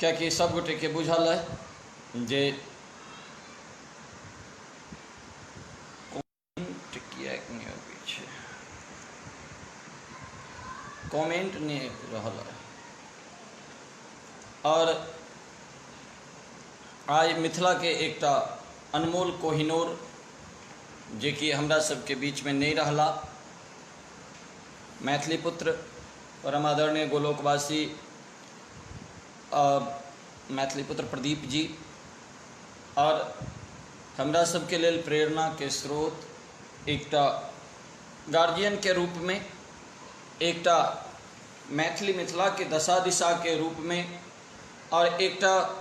क्या कि सब गोटे के बुझल है जे कमेंट नहीं रहल है। और आज मिथिला के एकटा अनमोल कोहिनूर जे कि हमरा सबके बीच में नहीं रहला, मैथिली पुत्र परम आदरणीय गोलोकवासी मैथिली पुत्र प्रदीप जी, और हमरा सबके लेल प्रेरणा के स्रोत, एकटा गार्जियन के रूप में, एकटा मैथिली मिथिला के दशा दिशा के रूप में, और एकटा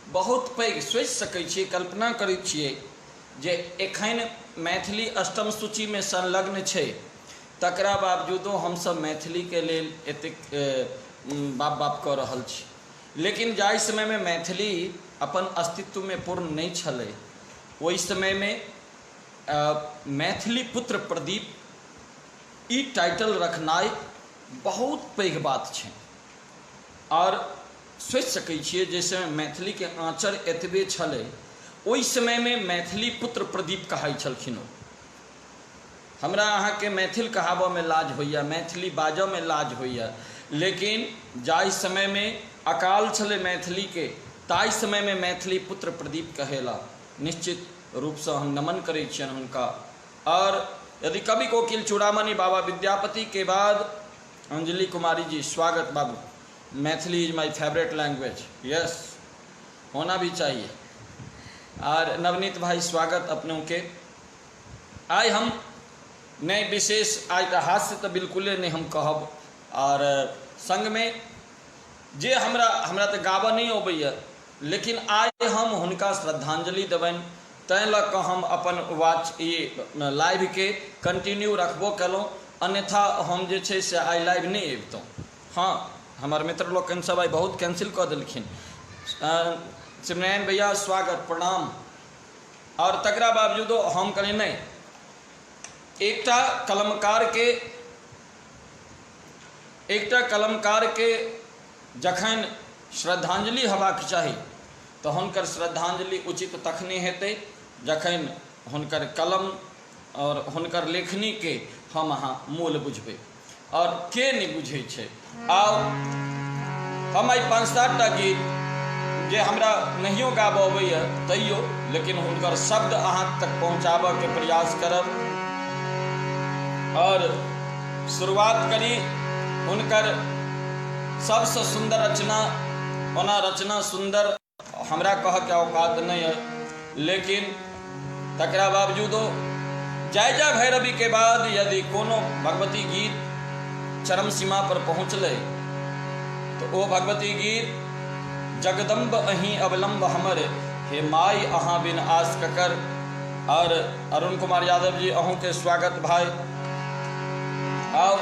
बहुत पैघ सोचि सकै छियै, कल्पना करै छियै जे एखन मैथिली अष्टम सूची में संलग्न छै, तकरा बावजूदो हमसब मैथिली के लेल एतेक बाप बाप कऽ रहल छी। लेकिन जाहि समय में मैथिली अपन अस्तित्व में पूर्ण नहीं छलै, ओहि समय में मैथिली पुत्र प्रदीप ई टाइटल रखनाइ बहुत पैघ बात छै। और सोचि सकै छियै जे समय मैथिली के आँचर एतबे छलै, ओहि समय में मैथिली पुत्र प्रदीप कहै छलखिन। हमरा अहाँ के मैथिल कहाबऽ में लाज होइया, मैथिली बाजऽ में लाज होइया, लेकिन जाहि समय में अकाल छलै मैथिली के, ताहि समय में मैथिली पुत्र प्रदीप कहेला। निश्चित रूप से हम नमन करै छियनि हुनका। और यदि कवि कोकिल चूड़ामणि बाबा विद्यापति के बाद अंजलि कुमारी जी, स्वागत बाबू। Maithili is my favourite language, yes, होना भी चाहिए। और नवनीत भाई, स्वागत अपनों के। आज हम नहीं विशेष आज हास्य तो बिल्कुल नहीं हम कहब, और संग में जे हमरा तो गाबऽ नहीं अबैया, लेकिन आज हम हुनका श्रद्धांजलि देबनि, तैं लऽ कऽ हम अपन लाइव के कंटिन्यू रखबो कलहुँ, अन्यथा हम जे छै से आइ लाइव नहीं अबितहुँ। हाँ, हमार मित्र लोकनि सब आइ बहुत कैंसिल कऽ देलखिन। सिमरन भैया स्वागत, प्रणाम। और तकरा बावजूदो हम कहलिए नहीं, एकटा कलमकार के जखन श्रद्धांजलि हेबाक चाही तो हुनकर श्रद्धांजलि उचित तखने हेतै जखन हुनकर कलम और हुनकर लेखनी के हम अहाँ मूल बुझबै। और के नहीं बुझै छै। आउ हम आई 5-7 टा गीत जे हमरा नहियो गाबऽ अबैया तैयो, लेकिन हुनकर शब्द अहाँ तक पहुँचाबऽ के प्रयास करब। और शुरुआत करी हुनकर सबसे सुंदर रचना। ओना रचना सुंदर हमरा कह के औकात नहीं है, लेकिन तकरा बावजूदो जय जय भैरवी के बाद यदि कोनो भगवती गीत चरम सीमा पर पहुँचले तो वो भगवती गीत जगदम्ब अहीं अवलंब हमर, हे माई अहाँ बिन आस ककर। और अरुण कुमार यादव जी, अहूँ के स्वागत भाई। आओ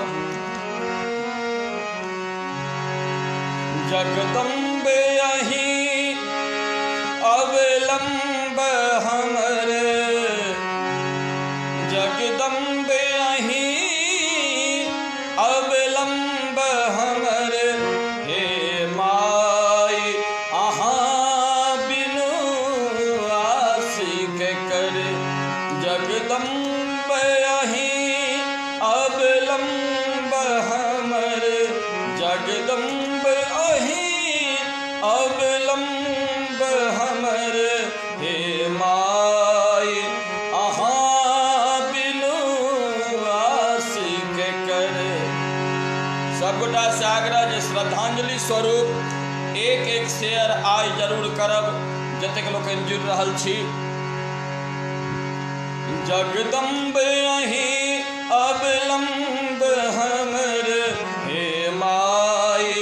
जगदम्ब अहीं अवलंब हमर, जगदम्ब अहीं अवलंब हमर, हे माई अहाँ बिनु आस ककर। जगदम्ब अहीं अवलंब हमर, जगदम्ब अहीं अवलंब हमर, हे माई अहाँ बिनु आस ककर। सबगोटा से आग्रह जे श्रद्धांजलि स्वरूप एक शेयर आइ जरूर करब, जतेक लोकनि जुड़ि रहल छी। जगदम्ब अहीं अवलंब हमर, हे माई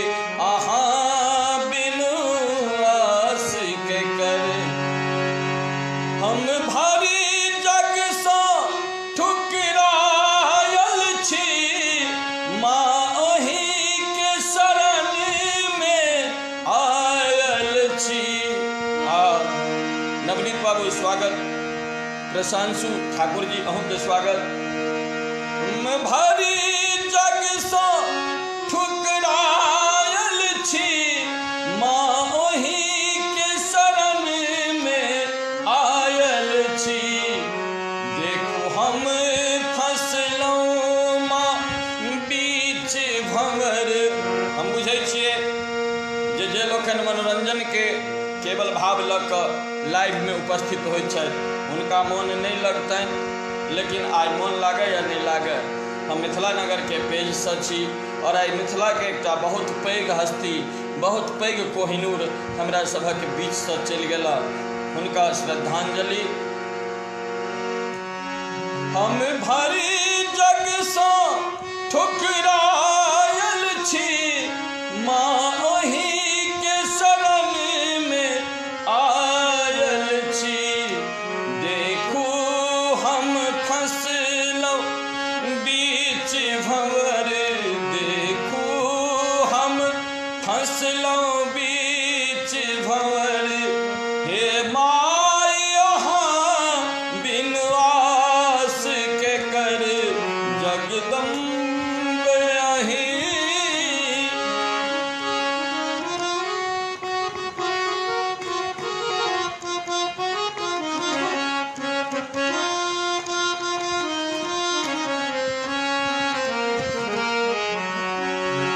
अहाँ बिनु आस ककर। हम भारी जग सँ ठुकरायल छी, माँ अहीं के शरण में आयल छी। नवनीत बाबू स्वागत। प्रशांशु ठाकुर जी, अहूँ के स्वागत। भारी जग सँ ठुकरायल छी, जे लोकन मनोरंजन के केवल भाव लऽ कऽ लाइव में उपस्थित होइत छथि हुनका मोन नहीं लगतनि, लेकिन आइ मोन लागे या नहीं लागे, हम मिथिला नगर के पेज से छी और आइ मिथिला के एकटा बहुत पैघ हस्ती, बहुत पैघ कोहिनूर हमरा सभक बीच से चलि गेला, हुनका श्रद्धांजलि। हम भरी जग सँ ठुकरायल छी, माँ ओही के शरण में आयल छी। देखू हम फंसलहुँ बीच भंवर, देखू हम फंसलहुँ बीच भंवर। हे माय यहाँ बिन आस के कर जगदम्ब अहीं।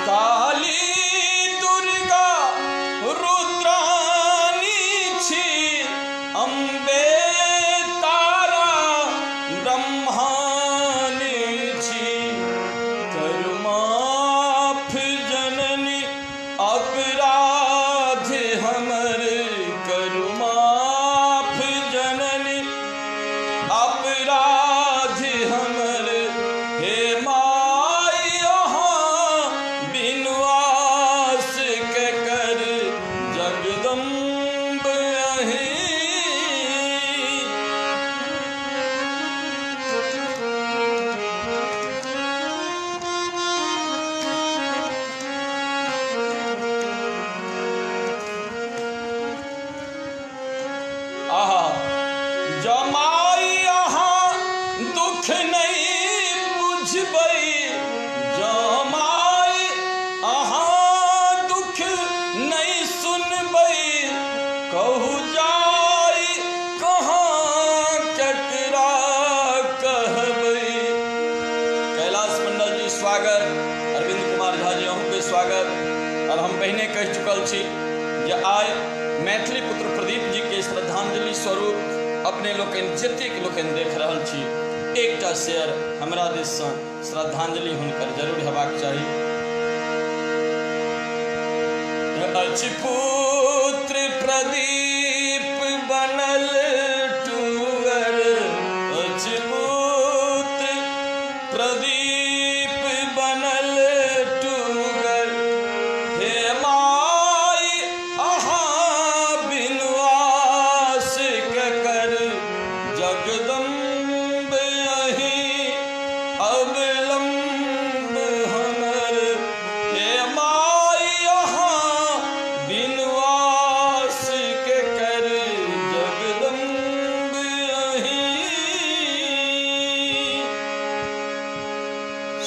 काली दुर्गा रुद्रानी छी, अम्बे तारा ब्रह्मानी छी। कर माफ जननी अपराध हमर, कर माफ जननी अपराध हमर। हे माय यहाँ बिन आस के कर जगदम्ब अहीं। आहा जमाई यहाँ दुख नहीं बुझबै, जमाई अहाँ दुख नहीं सुनबै। कहू जाई कहाँ केकरा कहबै। कैलाश मंडल जी स्वागत, अरविंद कुमार झा जी अहूँ के स्वागत। और हम पहले कह चुकल छी जे आइ मैथिली पुत्र प्रदीप जी के श्रद्धांजलि स्वरूप अपने लोकनि जतेक लोकनि देख रहल छी, एकटा शेयर हमरा दिस सँ श्रद्धांजलि हुनकर जरूर हेबाक चाही। अछि पुत्र प्रदीप बनल टूअर, अछि पुत्र प्रदीप बनल टूअर। हे माय अहाँ बिन आस के कर जगदम्ब अहीं अवलंब हमर। हे माय अहाँ बिन आस के कर जगदम्ब अहीं।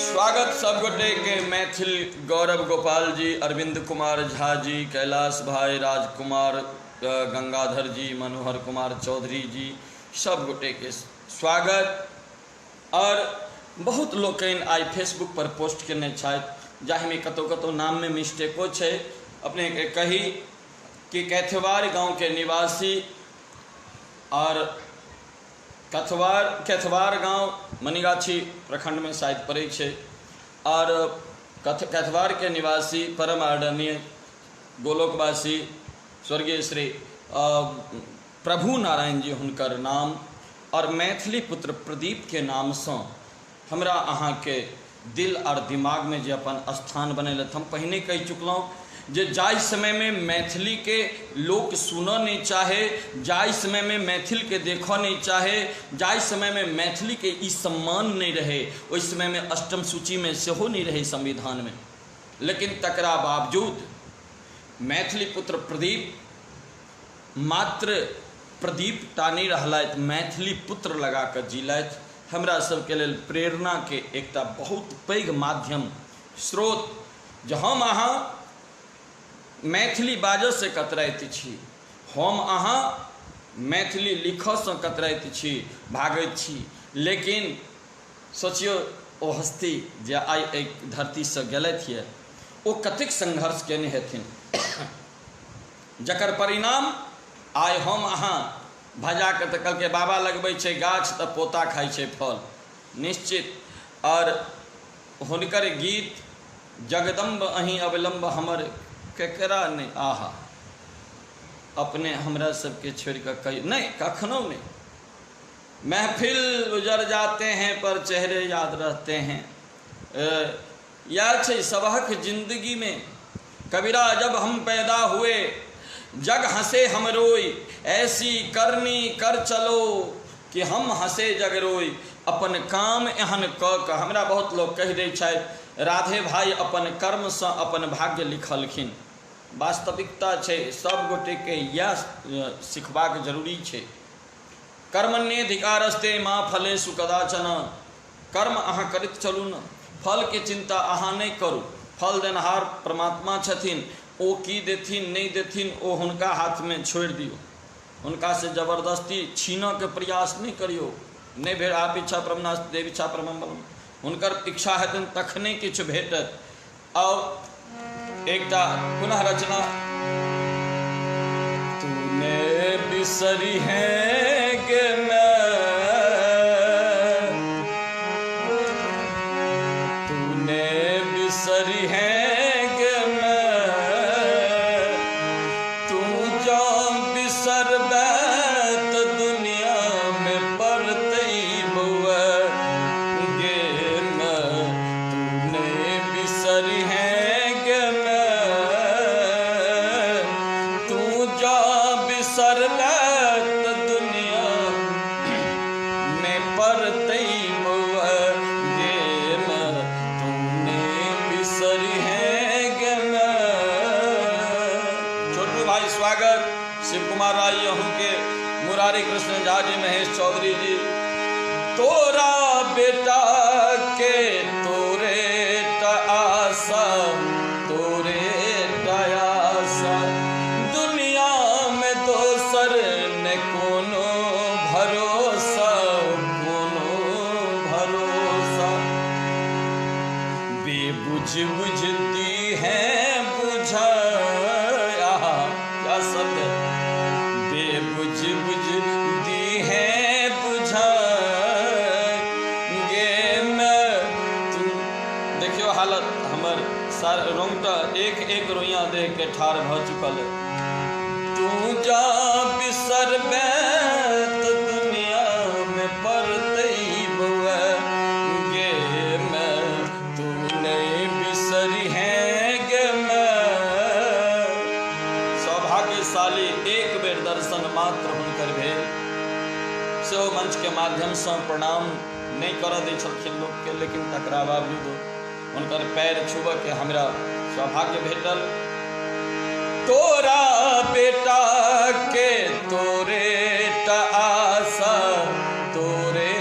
स्वागत सब गोटे के मैथिल गौरव गोपाल जी, अरविंद कुमार झा जी, कैलाश भाई, राजकुमार गंगाधर जी, मनोहर कुमार चौधरी जी, सब गोटे के स्वागत। और बहुत लोकनि आई फेसबुक पर पोस्ट केने छथि जाहिमे कतौ कतौ नाम में मिस्टेको छै। अपने के कही कि कैथवार गांव के निवासी और कैथवार गांव मनीगाछी प्रखंड में शायद पड़े छे, और कैथवार के निवासी परम आदरणीय गोलोकवासी स्वर्गीय श्री प्रभु नारायण जी हुनकर नाम और मैथिली पुत्र प्रदीप के नाम से हमरा अहाँ के दिल और दिमाग में जे अपन स्थान बनेलत। हम पहले कह चुकलौं जे जाय समय में मैथिली के लोक सुनऽ नहीं चाहे, जाय समय में मैथिल के देखऽ नहीं चाहे, जाय समय में मैथिली के ई सम्मान नहीं रहे, उस समय में अष्टम सूची में सेहो नहीं रहे संविधान में। लेकिन तकरा बावजूद मैथिली पुत्र प्रदीप मात्र प्रदीप टा नहीं रहलैथ, मैथिली पुत्र लगा कर जीलैथ। हमरा सबके लेल प्रेरणा के एकटा बहुत पैघ माध्यम स्रोत, जे हम अहाँ मैथिली बाजऽ से कतराइत छी, हम अहाँ मैथिली लिखऽ से कतराइत छी, भागैत छी। लेकिन सोचियो ओ हस्ती जे आइ एक धरती से गेलथि यऽ, ओ कतेक संघर्ष केने हेथिन। जकर परिणाम आइ हम अहाँ भजा के तऽ कहलकै बाबा लगबै छै गाछ तऽ पोता खाइ छै फल, निश्चित। और हुनकर गीत जगदम्ब अहीं अवलंब हमर केकरा नहीं, आहा अपने हमरा सबके छोड़ कऽ कही नहीं, कखनो नहीं। महफिल उजड़ जाते हैं पर चेहरे याद रहते हैं। याद छै सबहक जिंदगी में कबीरा जब हम पैदा हुए जग हंसे हम रोई, ऐसी करनी कर चलो कि हम हंसे जग रोई। अपन काम एहन क हमरा बहुत लोग कहि दै छथि राधे भाई अपन कर्म से अपन भाग्य लिखलखिन। वास्तविकता छै सब गोटे के यह सिखबाक जरूरी छै। कर्मण्येधिकारस्ते माँ फलेषु कदाचन, कर्म अहाँ करैत चलू न, फल के चिंता अहाँ नहीं करू। फल देनहार परमात्मा छथिन, ओ की देथिन नहीं देथिन ओ हुनका हाथ में छोड़ दियो। हुनका से जबरदस्ती छीनऽ के प्रयास नहीं करियो। नहीं भेट आप इच्छा परमनास्ति देव इच्छा परमं बलम, हुनकर इच्छा हेतनि तखने किछु भेटत। और एकटा पुनः रचना, तूने बिसरी है गे मैं, तूने बिसरी है गे मैं, तू जो बिसर बैत दुनिया में परतई बुआ गे मैं, तूने बिसरी है गे मैं, तू जो बिसर बैत दुनिया में परतई बुआ गे मैं, तूने बिसरी है गे मैं। छोटू भाई स्वागत, शिव कुमार राय यहूँ के, मुरारी कृष्ण झा जी, महेश चौधरी जी। तोरा बेटा के तोरे टा आशा, तोरे दयासा, दुनिया में दोसर ने कोनो भरोसा, कोनो भरोसा। बेबुझ बुझती है बुझाया, क्या शब्द है, बेबुझ बुझती है बुझाए मैं। तुम देखियो हालत हमर सार रोंगटा एक एक रोइया देख के ठार भ चुकल है। तू जा बिसर बैत दुनिया में परतई बुआ गे मैं, तू नहीं बिसरी है गे मैं। सौभाग्यशाली एक बेर दर्शन मात्र हुनकर भेल, सेहो मंच के माध्यम से प्रणाम नहीं कर दै छलखिन लोग के, लेकिन तकरा बावजूद हुनकर पैर छुबऽ के हमरा सौभाग्य भेटल। तोरा बेटा के तोरे टा आशा, तोरे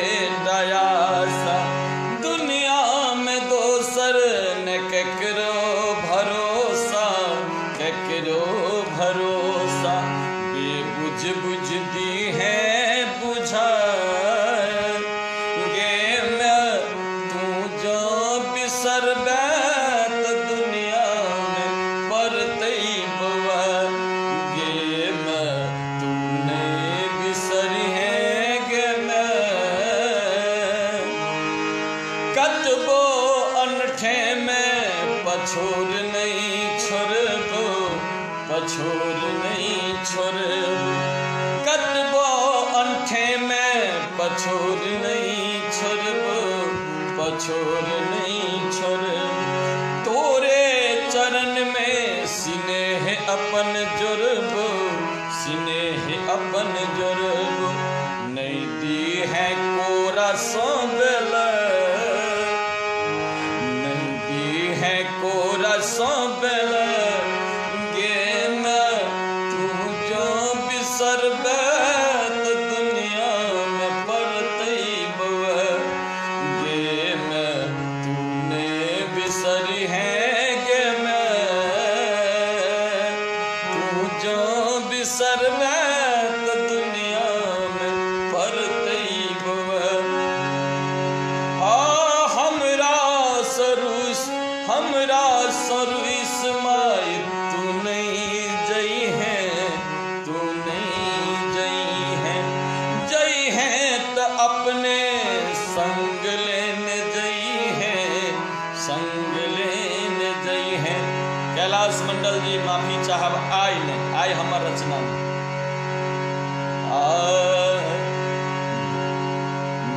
दयासा, दुनिया में दोसर ने केकरो भरोसा, केकरो भरोसा। बेबुझ बुझती है बुझाए गे मैं, तू जो बिसर बैत दुनिया में परतई बुआ गे मैं, तूने बिसरी है गे मैं। कतबो अनठे में पछोर नहीं छोड़बो, पछोर नहीं छोड़बो। कतबो अनठे में पछोर नहीं छोड़बो, पछोर नहीं छोड़बो। तोरे चरण में स्नेह अपन जोड़बो, स्नेह अपन जोड़बो। नहीं दी है कोरा सौंबेला, नहीं दी है कोरा सौंबेला गे मैं, तू जो बिसर बैत दुनिया में परतई बुआ गे मैं, तूने बिसरी है गे मैं, तू जो बिसर बैत दुनिया में परतई बुआ। हमरा सरुस माई तू नहीं जई है साहब आय ने आय हमर रचना में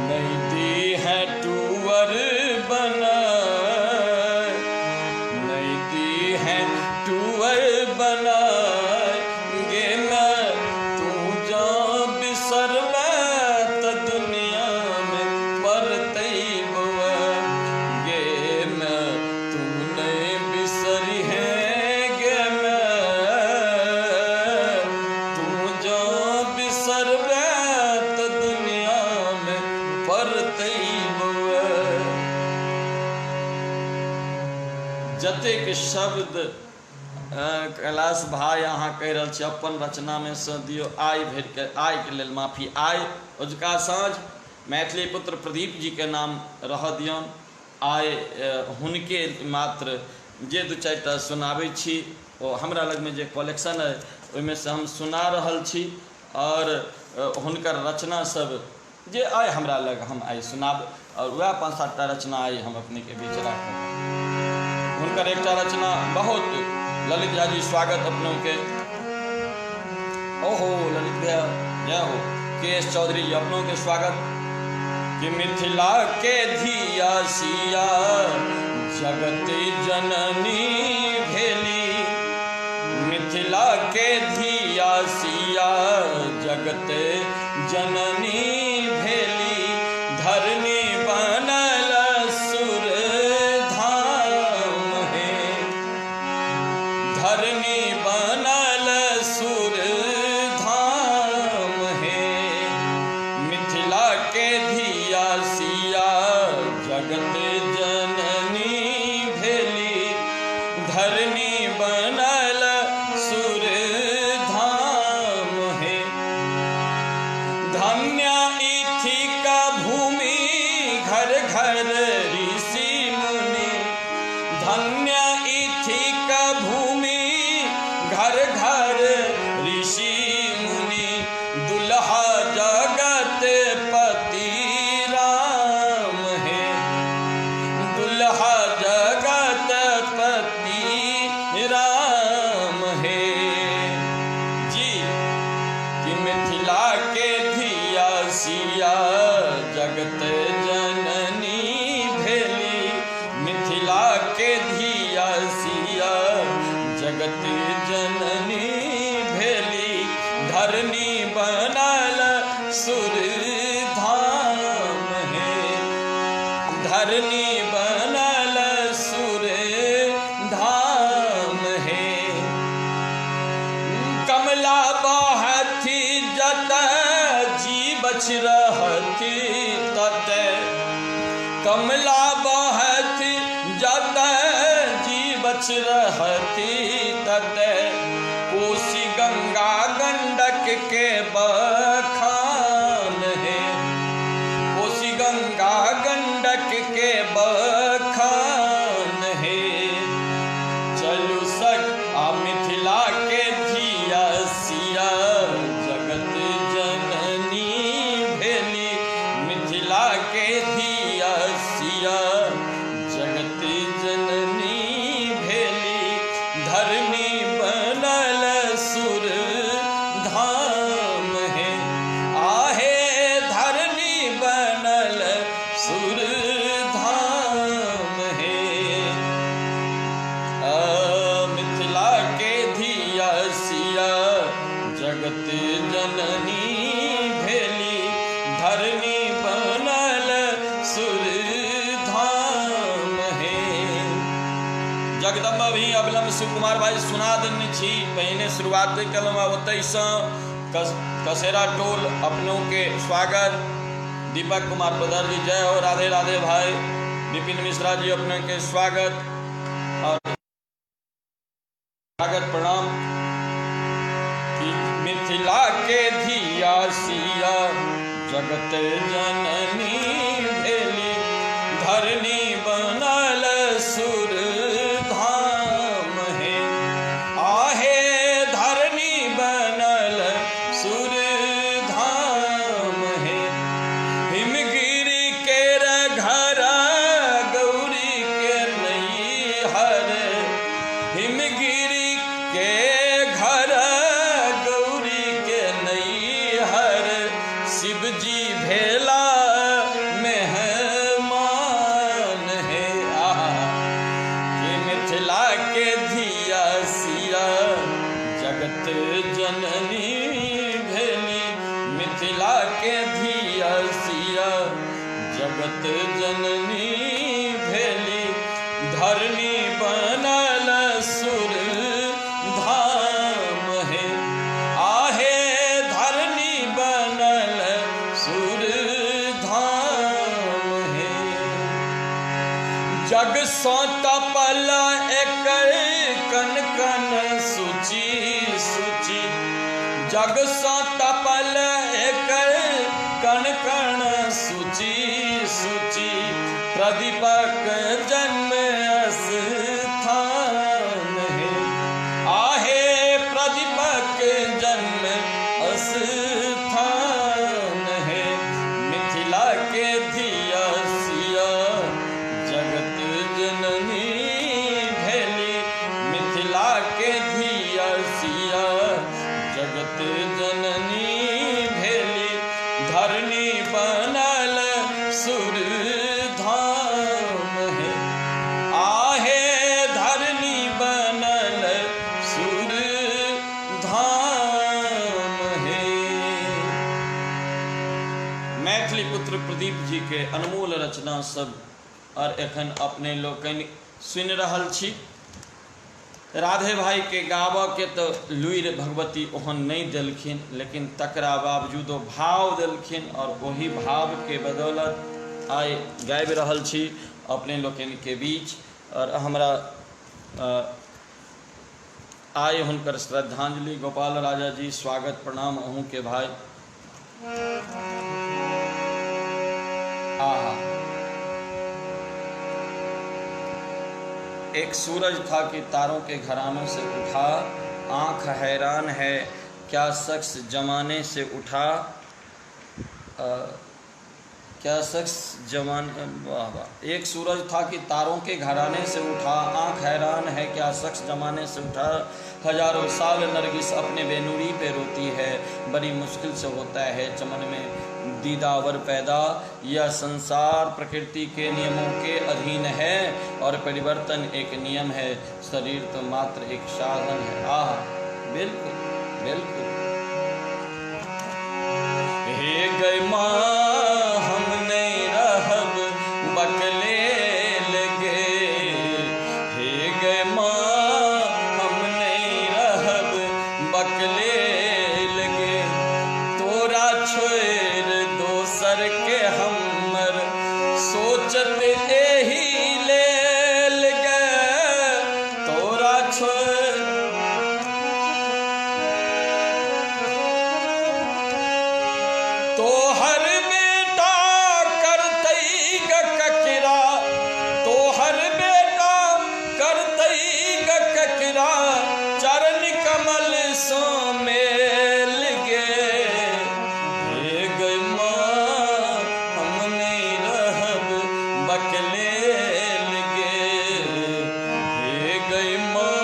नहीं दी है टूअर बना, नहीं दी है टूअर बना गे मैं तू जा बिसर मैं त दुनिया में परतई बुआ गे मैं तू नहीं बिसरी है गे मैं तू जा बिसर मैं त दुनिया में परतई बुआ। जतेक शब्द कैलाश भाई अहाँ कहि रहल छी अपन रचना में से दियो आय भरि के आय के लेल माफी। आय अजुका साँझ मैथिली पुत्र प्रदीप जी के नाम रह दियौन। आय हुनके मात्र जे दू चारि टा सुनाबै छी ओ हमरा लग में जे कलेक्शन है ओहिमे से हम सुना रहल छी और हुनकर रचना सब जे आय हमरा लग हम आय सुनाब और वह 5-7 टा रचना आय हम अपने के बीच राखब। हुनकर एकटा रचना बहुत ललित झा जी स्वागत अपनों के। ओहो ललित भैया जय हो। केएस चौधरी जी अपनों के स्वागत। कि मिथिला के धिया सिया जगत जननी भेली, मिथिला के धिया सिया जगत जननी भेली, धरनी बनल सुर धाम है, धरनी बनल सुर धाम है, मिथिला के धिया सिया जगत जननी भेली, धरनी बनल सुर धाम है। धन्य इथिका भूमि घर घर ऋषि मुनि, धन्य इथिका भूमि घर घर ऋषि मुनि, दुल्हा जगत पति राम है, दुल्हा जगत पति राम है जी। कि मिथिला के धिया सिया जगत जननी भेली, मिथिला के धिया सिया जगत जननी भेली, धरनी बनल सुर धाम है, धरनी बनल सुर धाम है। कमला बहथी जत जी बच रहती तत, कमला बहथी जत जी बच रहती तत, कोसी गंगा गंडक के बखान है, कोसी गंगा गंडक के बखान है। चलू सक आ मिथिला के धिया सिया जगत जननी भेली, मिथिला के धिया सिया जगत जननी भेली, धरनी बनल सुर धाम है, आहे धरनी बनल सुर धाम है। मिथिला के धिया सिया जगत जननी भेली, धरनी बनल सुर धाम है। जगदम्बा भी अबलम सुकुमार भाई सुना देने छी। पहिने शुरुआत कलम ओतैसँ कसेरा टोल अपनों के स्वागत। दीपक कुमार पदर जी जय हो। राधे राधे भाई। विपिन मिश्रा जी अपने के स्वागत और स्वागत प्रणाम। कि मिथिला के धिया सिया जगत जननी भेली, धरनी बनल सुर धाम है, आहे धरनी बनल सुर धाम है। हिमगिरी के घर गौरी के नैहर, हिमगिरी के जननी भेली मिथिला के धिया सिया, जगत जननी भेली धरनी बनल सुर धाम है। आहे धरनी बनल सुर धाम है। जग सो तपल एकर कन कन सुचि सुचि, जग सो तपल एकर कन कन सुचि सुचि, प्रदीपक जन्म स्थान है। आहे प्रदीपक जन्म स्थान है। मिथिला के धिया सिया, जगत जननी भेली मिथिला के धिया सिया, जगत जननी भेली धरनी बनल सुर धाम है। आहे धरनी बनल सुर धाम है। मैथिली पुत्र प्रदीप जी के अनमोल रचना सब और एखन अपने लोकनि सुनि रहल छी। राधे भाई के गाबऽ के तो लुरि भगवती ओहन नहीं देलखिन, लेकिन तकरा बावजूदो भाव देलखिन और वही भाव के बदौलत आइ गाबि रहल छी अपने लोकनि के बीच। और हमरा आइ हुनकर श्रद्धांजलि। गोपाल राजा जी स्वागत प्रणाम अहूँ के भाई। आहा, एक सूरज था कि तारों के घरानों से उठा, आँख हैरान है क्या शख्स जमाने से उठा। क्या शख्स जमाने, वाह वाह। एक सूरज था कि तारों के घराने से उठा, आँख हैरान है क्या शख्स जमाने से उठा। हजारों साल नरगिस अपने बेनूरी पे रोती है, बड़ी मुश्किल से होता है चमन में दीदावर पैदा। यह संसार प्रकृति के नियमों के अधीन है और परिवर्तन एक नियम है, शरीर तो मात्र एक साधन है। आह, बिल्कुल बिल्कुल। हे गई माँ हम नहीं रहब बकले लगे, हे गई माँ हम नहीं रहब बकले लगे। तोरा छोड़ दोसर के हमर सोचत एही लेल गे। तोरा छोड़ तोहर बेटा करतई ग ककरा, तोहर बेटा करतई ग ककरा, चरण कमल सो मेल गे। हे गई माँ हम नहीं रहब बकले लगे, हे गई माँ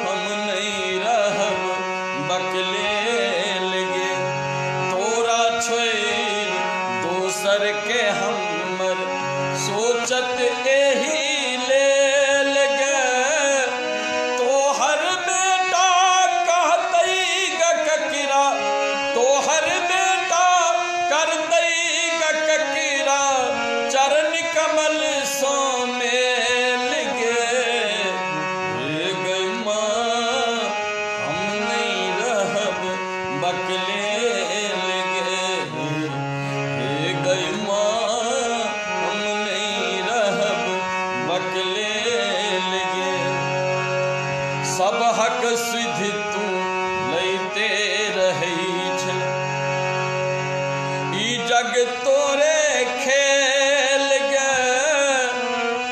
हम नहीं रहब बकले लगे। तोरा छोड़ दोसर के हमर सोचत एही लेल गे। तोहर बेटा कहतई ग ककरा, तोहर बेटा करतई ग ककरा, चरण कमल सो मेल गे। हे गई माँ हम नहीं रहब बकले लगे, हे गई माँ हम नहीं रहब बकले लगे। सब हक सिद्धि तू लैते रहै छै, ई जग तोरे खेल गे।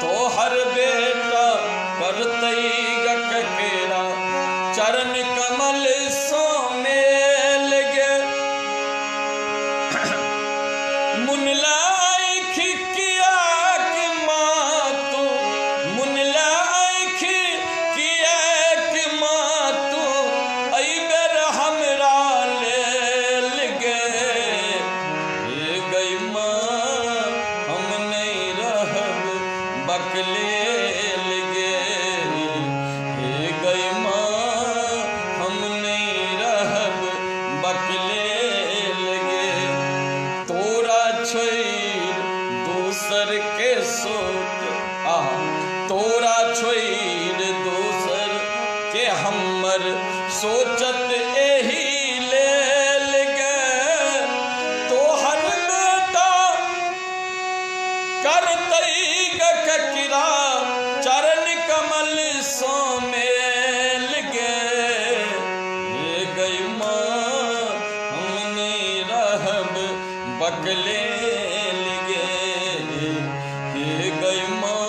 तोहर बेटा करतई ग ककरा, चरण कमल सो मेल गे। मुनला आँख किया कि माँ तू, मुनला आँख किया कि माँ तू, अई बेर हमरा लेल गे। हे गई माँ हम नहीं रहब बकले लगे, हे गई माँ हम नहीं बकले लगे हे गई माँ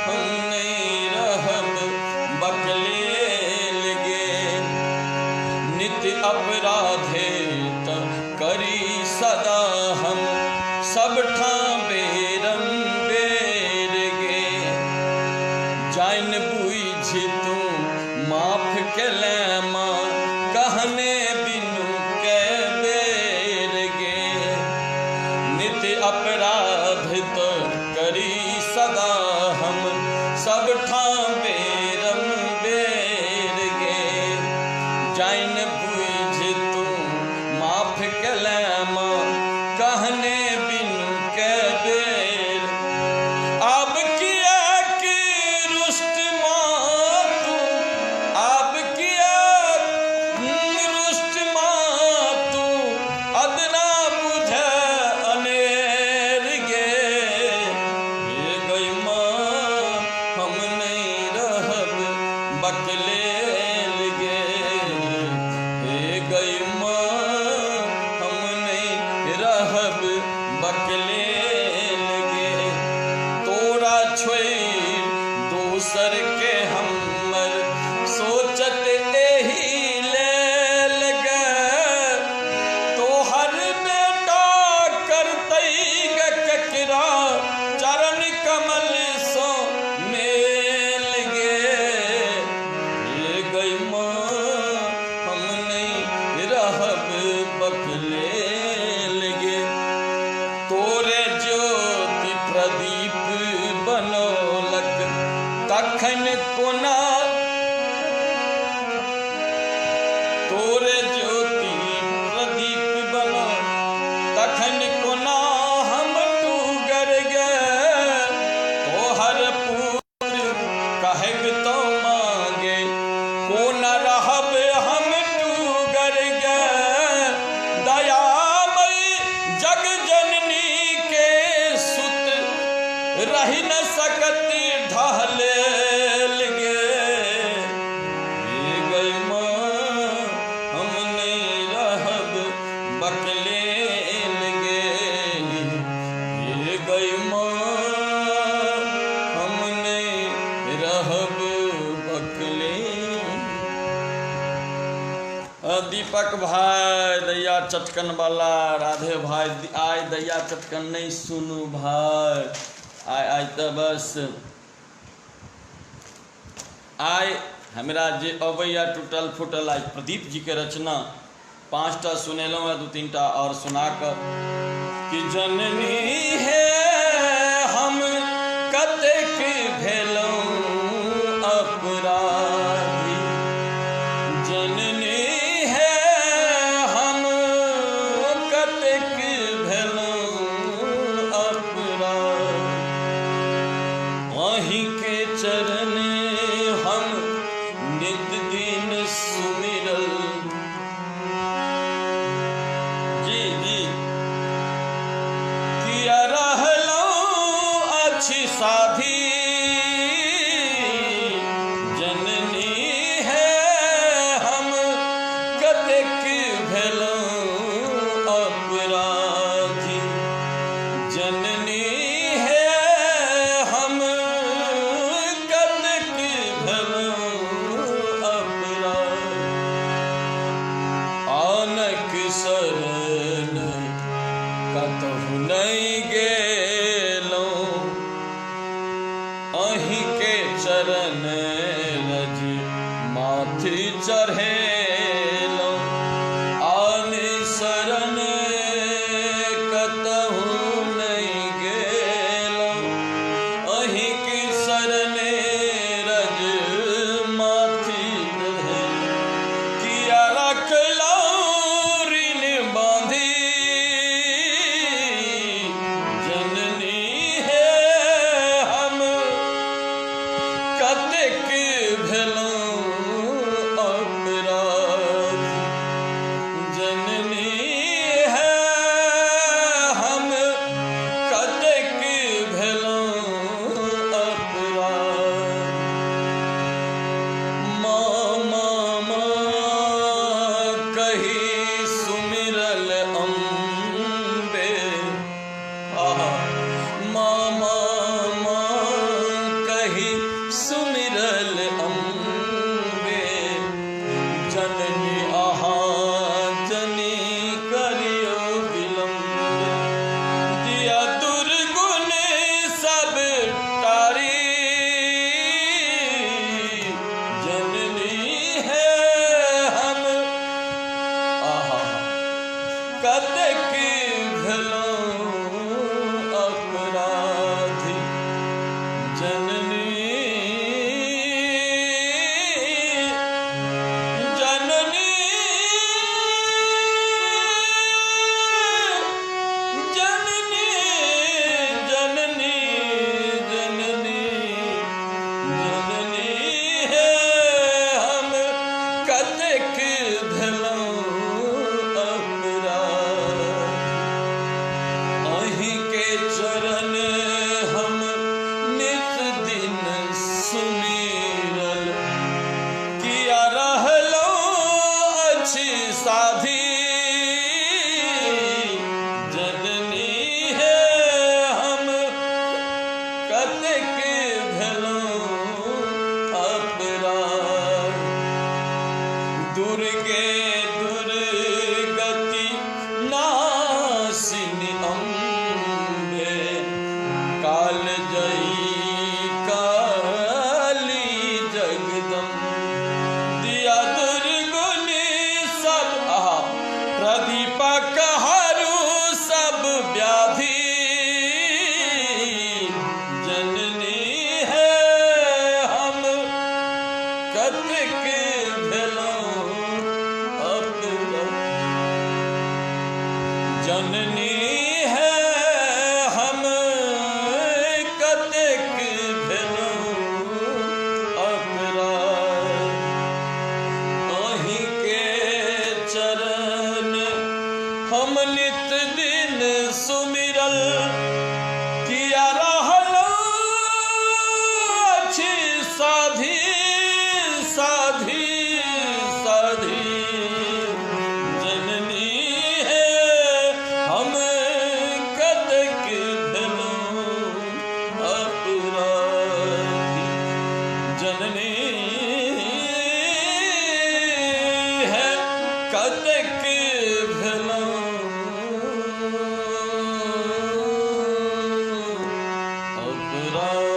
हम नहीं रहब बकले लगे नित्य अपराधे त करी सदा हम सब ठां बेरम बेर गे जान बुझ तू माफ के माँ कहने बिनु के बेर गे नित्य अपराध तो करी सदा हम सब ठां बेरम बेर गे जान बुझ तू माफ के माँ कहने बिनु के बेर अब किया कि रुष्ट माँ तू अब किया रुष्ट माँ तू अदना बुझ अनेर गे ये गई माँ हम नहीं रहब बकले लगे ये गई माँ हम नहीं रहब बकले लगे तोरा छोड़ दूसर के हमर सोचत एही ले लगे तोहर बेटा करतई ककरा चरण कमल सो मेल गे ये गई माँ हम नहीं रहब बकले लगे तोरे ज्योति प्रदीप बनौलक तखन कोना तोरे ज्योति प्रदीप बनो तखन कोना हम टूगर गे तोहर पुत्र कहब तो मांगे कोना रहब हम टूगर गे दयामयी जग जननी के सुत रही न सकत ढहले लगे ये गई माँ हम नहीं रहब बकले लगे ये गई माँ हम नहीं रहब बकले दीपक भाई दैया चटकन वाला राधे भाई आय दैया चटकन नहीं सुनू भाई आय तो बस आय हमरा जे अबैया टूटल फूटल आज प्रदीप जी के रचना 5टा सुनेलहुँ 2-3टा और सुना कर कि जननी है हम कतेक भेलहुँ अपराधी जननी है हम कतेक भेलहुँ अपराधी वहीं के चरण हम नित दिन सुमिरल जी जी किया रहलहुँ अच्छी साधी जननी है हम कतेक भेलहुँ अपराधी जननी है हम कतेक भेलहुँ अपराधी आनक शरण कतहु नहीं गेलहुँ अहीं के चरण रज माथि चढ़ेलहुँ आन शरण कतहु नहीं गेलहुँ अहीं के शरण रज माथि चढ़ेलहुँ किया रखलहुँ ऋण बांधी जननी है हम कतेक भेलहुँ अपराधी जननी अहाँ जनी करियो विलम्ब, दिया दुर्गुण सब टारी, जननी है हम आहा कतेक भेलौं अपराधी, जननी जननी जननी जननी जननी जननी है हम कतेक भेलौं अपराधी, अहीं के चरण हम नित दिन सुमिरल, किया रहलो अच्छी साधी, जननी है हम कतेक भेलौं अपराधी, दुर्गे दुर्गति नासिनी अम्बे, काल जयी काली जगदम्ब, दिया दुर्गुण सब आहा प्रदीपक हरू सब व्याधि, जननी है हम कतेक भेलौं अपराधी, जननी है हम कतेक भेलौं अपराधी, अहीं के चरण हम नित दिन सुमिरल, किया रहलो अच्छी साधी साधी साधी, जननी है हम कतेक भेलौं अपराधी, जननी है कतेक भेलौं अपराधी।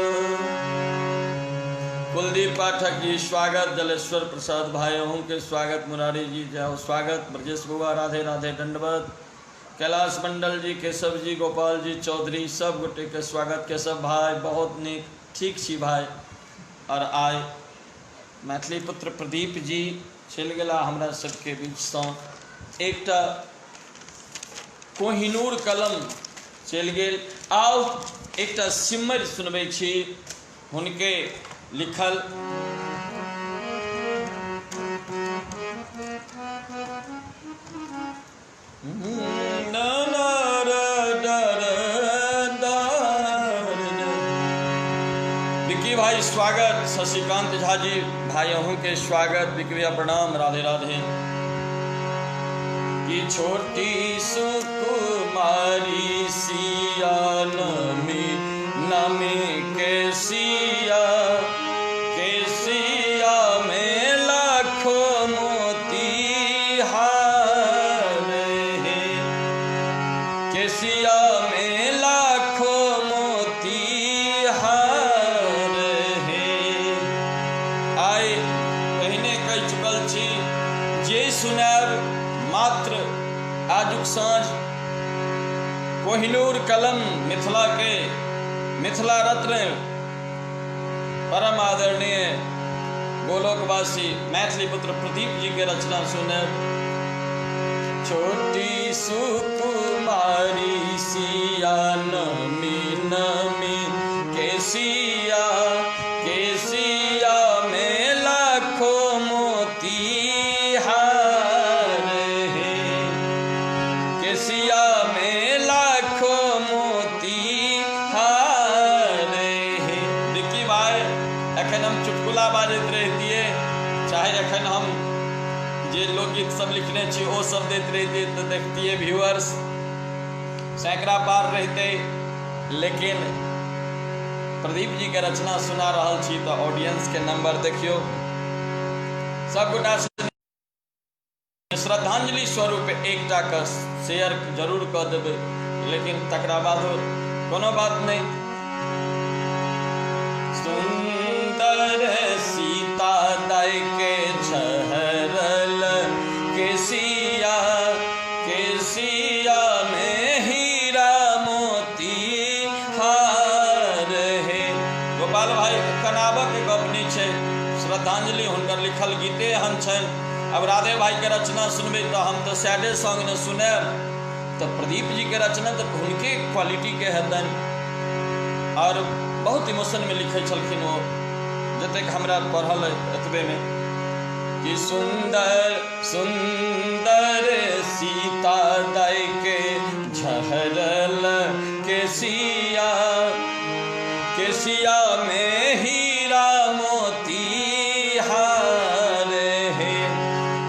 कुलदीप पाठक जी स्वागत, जलेश्वर प्रसाद भाई अहूँ के स्वागत, मुरारी जी जाओ स्वागत, ब्रजेश बुआ राधे राधे दंडवत, कैलाश मंडल जी, केशव जी, गोपाल जी, चौधरी सब गोटे के स्वागत। केशव भाई बहुत नीक, ठीक छी भाई। और आइ मैथिली पुत्र प्रदीप जी चलि गेला हमरा सबके बीचसँ, एकटा कोहिनूर कलम चलि गेल। आउ एकटा सिमर सुनबै छी हुनके लिखल। विक्की भाई स्वागत, शशिकांत झा जी भाई अहूँ के स्वागत, विक्की भैया प्रणाम, राधे राधे। कि छोटी सुकुमारी सिया नमी नमी के सिया में लाखों मोती हार है, के सिया में लाखों मोती हार है। आइ पहिने कहि चुकल छी, जे सुनाब मात्र आजुक साँझ कोहिनूर कलम मिथिला के मिथिला रत्न परम आदरणीय गोलोकवासी मैथिली पुत्र प्रदीप जी के रचना सुने। छोटी सुकुमारी सिया नमी नमी के सिया में लाखों मोती हार है, के सिया में लाखों मोती हार है। विक्की भाई एखन हम चुटकुला बाजैत रहितियै, चाहे एखन हम जे लोकगीत सब लिखने छी ओ सब दैत रहितियै तऽ देखतियै व्यूअर्स सैकड़ा पार रहते, लेकिन प्रदीप जी के रचना सुना रहल छी तऽ ऑडियंस के नंबर देखियो, सब गोटा श्रद्धांजलि स्वरूप एकटा का शेयर जरूर कर देबै, लेकिन तकरा बाद कोनो बात नहीं। सुंदर सीता दाई के छहरल केसिया, केसिया में हीरा मोती हार है। गोपाल भाई कनाबक गपनी छै, श्रद्धांजलि हुनकर लिखल गीते एहन छनि। अब राधे भाई के रचना सुनबे तो हम तो सैडे सॉन्ग ने सुने, तो प्रदीप जी के रचना तो उनके क्वालिटी के हेतन और बहुत इमोशन में लिखे छलखिन वो, जते हमरा पढ़ल एतबे में कि सुंदर सुंदर सीता दाई के झहरल केसिया, केसिया में हीरा मोती हार है।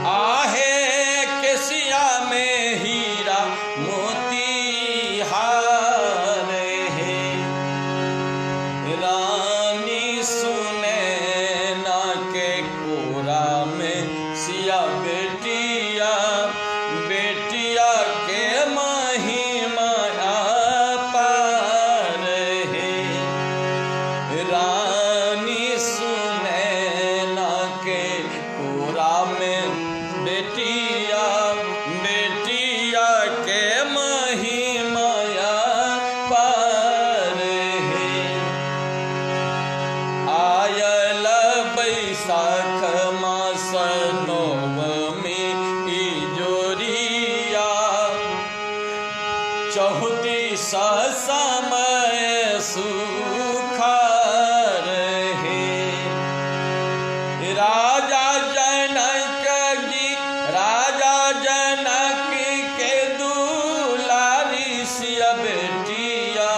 आहे केसिया में हीरा मोती हार है। रानी सुने ना के कोरा में सिया बेटिया, बेटिया के महिमा पार है। रानी सुने ना के कोरा में बेटिया, बेटिया के महिमा पार है। आयल बैसाख मास नवमी इजोरिया, चौतीस समय सुखार है। राजा जनक जी, राजा जनक के दुलारी सिया बेटिया,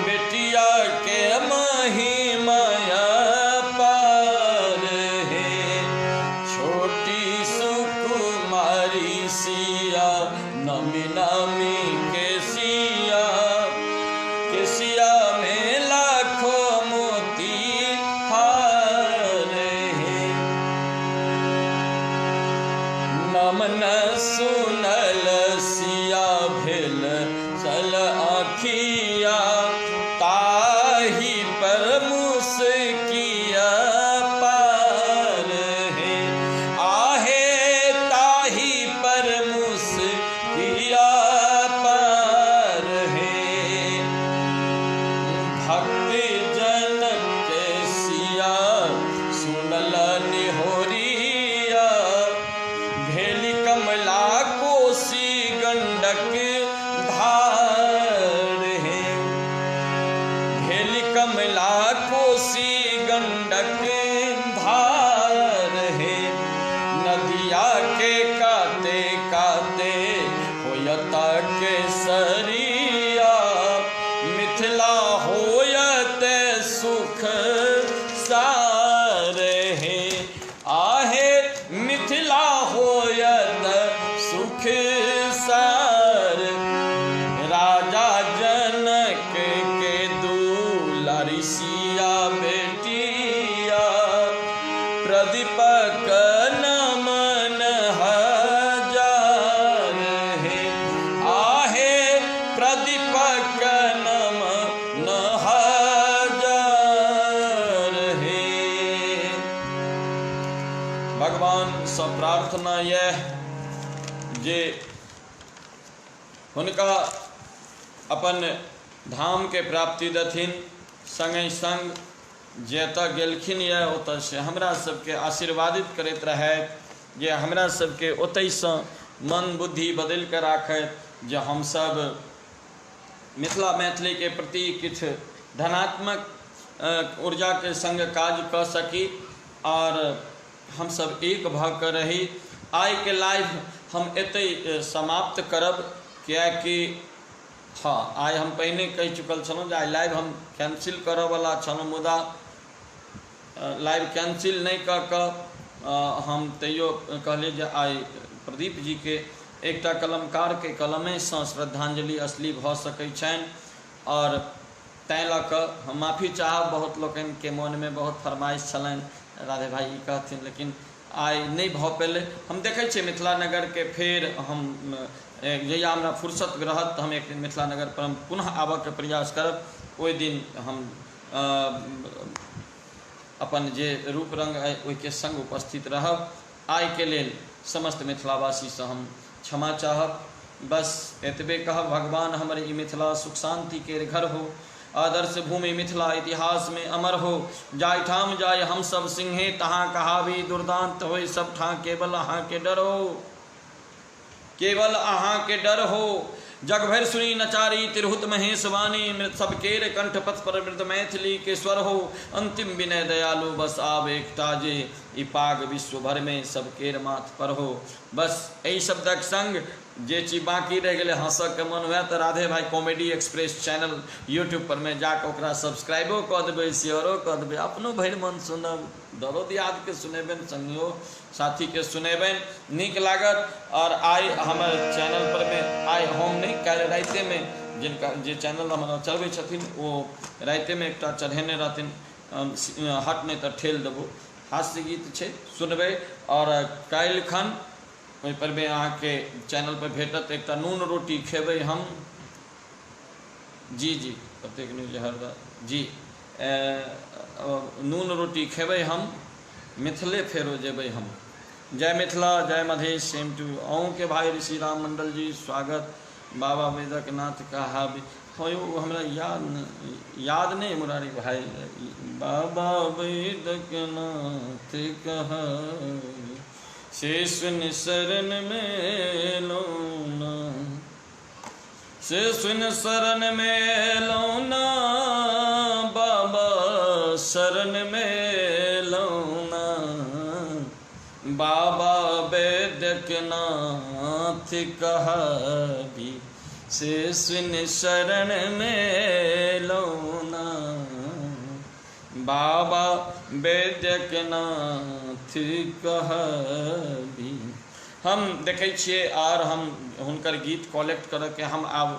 बेटिया के महिमा पार है। छोटी सुकुमारी सिया नमी नमी केसिया, केसिया में लाखों मोती हार है। नमन सुनल सिया भेल चल आखिया, ताही पर मुस्किया पार है। आहे ताही पर मुस्किया पार है। भक्त जन के सिया सुनल निहोरिया, भेली कमला कोसी गंडक धार है। भेली कमला कोसी गंडक धार है। नदिया के काते काते होयता के सरिया, मिथिला होयत सुख सार है। आहे मिथिला होयत सुख सार। राजा जनक के दुलारी सिया बेटिया, प्रदीपक नमन हजार है। आहे प्रदीपक नमन हजार है। भगवान से प्रार्थना यह जे हुनका अपन धाम के प्राप्ति दथिन, संगे संग जेतऽ गेलखिन यऽ ओतऽ से हमरा सबके आशीर्वादित करैत रहे, जे हमरा सबके ओतहिसँ मन बुद्धि बदलि कऽ राखथि, जे हमसब मिथिला मैथिली के प्रति किछु धनात्मक ऊर्जा के संग काज कऽ सकी और हमसब एक भऽ कऽ रही। आइ के लाइव हम एतै समाप्त करब, कियाकि हाँ आइ हम पहिने कहि चुकल छलहुँ जे आइ लाइव हम कैंसिल करऽवला छलहुँ, मुदा लाइव कैंसिल नहीं कऽ कऽ हम तैयो कहलिए जे आइ प्रदीप जी के एकटा कलमकार के कलमे से श्रद्धांजलि असली भऽ सकै छनि, और तैं लऽ कऽ हम माफ़ी चाहब। बहुत लोकनि के मन में बहुत फरमाइश छलनि, राधे भाई कहथिन, लेकिन आइ नहीं भऽ पेलै। हम देखै छियै मिथिला नगर के फेर हम जहिया हमरा फुर्सत रहत तऽ हम एक दिन मिथिला नगर पर हम पुनः आबऽके प्रयास करब। ओहि दिन हम अपन जे रूप रंग अइ ओहिके संग उपस्थित रहब। आइ के लेल समस्त मिथिलावासीसँ हम क्षमा चाहब। बस एतबे कहब, भगवान हमर ई मिथिला सुख शांति के घर हो, आदर्श भूमि मिथिला इतिहास में अमर हो। जाय ठाम जाय हम सब सिंहे, तहाँ कहावी दुर्दांत होय सब ठां केवल अहाँ के डर हो, केवल अहाँ के डर हो। जग भर सुनी नचारी तिरहुत महेश वाणी, मृत सबकेर कंठ पथ पर मृत मैथिली के स्वर हो। अंतिम विनय दयालु बस आब एकटा जे, ई पाग विश्व भर में सबकेर माथ पर हो। बस यही शब्दक संग जे चीज बाकी रह गए हंसक के मन हुए तो राधे भाई कॉमेडी एक्सप्रेस चैनल यूट्यूब पर में जाकर ओकरा सब्सक्राइबो कऽ देबै, शेयरो कऽ देबै, अपनो भरि मन सुनब, दरो दियाद के सुनेबनि, संगियो साथी के सुनेबनि, नीक लागत। और आइ हमर चैनल पर में आइ हम नहीं काल्हि राइते में जिनका जे चैनल हमारा चलबै छथिन ओ राइते में एकटा चढ़ेने रहथिन, हट नहीं तो ठेल देबो, हास्य गीत छै, सुनबै। और काल्हि खन ओहि पर में अहाँ के चैनल पर भेटत एकटा नून रोटी खेबै हम, जी जी प्रत्येक न्यूज हरदा जी, नून रोटी खेबै हम, मिथिले फेरो जेबै हम। जय मिथिला, जय मधेश, सेम टू अहूँ के भाई ऋषि राम मंडल जी, स्वागत। बाबा वेदक नाथ कहा हो हमरा याद नहीं मुरारी भाई, बाबा वेदक नाथ कहा से सुन शरण में लौना, से सुन शरण में लौना, बाबा शरण में लौना। बाबा वैद्यक नाथ कहावी, से सुन शरण में लौना। बाबा वैद्यक नाथ कहावी। हम देखै छियै और हम हुनकर गीत कलेक्ट करऽ के हम आब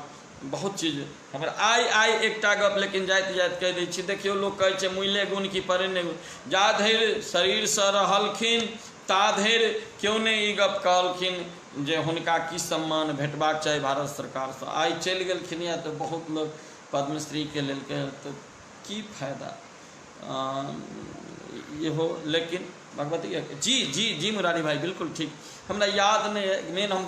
बहुत चीज हमरा आइ एकटा गप लेकिन जाइत जाइत कहि दै छी। देखियौ लोक कहै छै मूले गुण की परे नहि, जा धरि शरीरसँ रहलखिन ता धरि क्यों नहि ई गप कहलखिन जे हुनका की सम्मान भेटबाक चाही भारत सरकारसँ। आइ चलि गेलखिन या तऽ बहुत लोग पद्मश्री के लेलकै, तऽ की फायदा इहो। लेकिन भगवती जी जी जी मुरारी भाई बिल्कुल ठीक, हमरा याद नहीं है, मेन हम